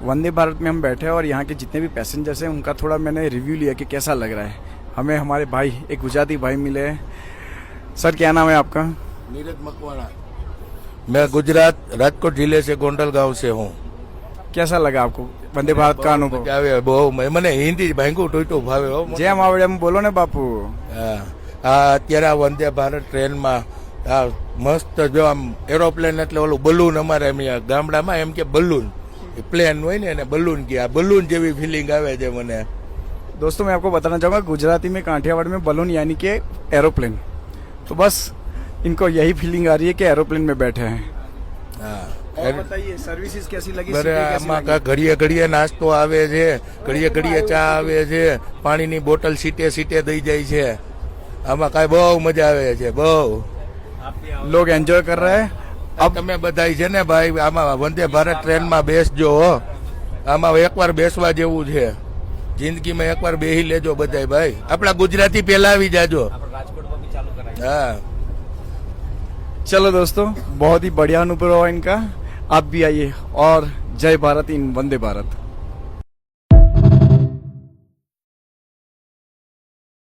वंदे भारत में हम बैठे हैं और यहाँ के जितने भी पैसेंजर्स हैं उनका थोड़ा मैंने रिव्यू लिया कि कैसा लग रहा है। हमें हमारे भाई एक गुजराती भाई मिले हैं। सर क्या नाम है आपका? नीरज मकवाणा। मैं गुजरात राजकोट जिले से गोंडल गांव से हूँ। कैसा लगा आपको वंदे भारत का अनुभव? મને હિન્દી ભાંગું ટોટું ભાવે હો. જેમ આવડે એમ બોલો ને બાપુ. અત્યારે આ વંદે ભારત ટ્રેનમાં આ મસ્ત જો આમ એરોપ્લેન એટલે ઓલું બલૂન અમારે અહીંયા ગામડામાં એમ કે બલૂન प्लेन હોય ને એને બલૂન કે આ બલૂન જેવી ફીલિંગ આવે છે મને। दोस्तों मैं आपको बताना चाहूँगा गुजराती में काठियावाड़ में बलून यानी कि एरोप्लेन, तो बस इनको यही फीलिंग आ रही है कि एरोप्लेन में बैठे हैं। और बताइए सर्विसेज कैसी लगी? આમાં ઘડીએ ઘડીએ નાસ્તો આવે છે, ઘડીએ ઘડીએ ચા આવે છે, પાણીની બોટલ સીટે સીટે દઈ જાય છે। આમાં કાંઈ બહુ મજા આવે છે, બહુ लोग एंजॉय कर रहे हैं। अब તમે બધાય છે ને ભાઈ આમાં વંદે ભારત ટ્રેનમાં બેસજો, આમાં એકવાર બેસવા જેવું છે, જિંદગીમાં એકવાર બેહી લેજો બધાય ભાई। આપણા ગુજરાતી પહેલા આવી જાજો। हाँ चलो दोस्तों, बहुत ही बढ़िया अनुभव हुआ इनका। आप भी आइए और जय भारत इन वंदे भारत।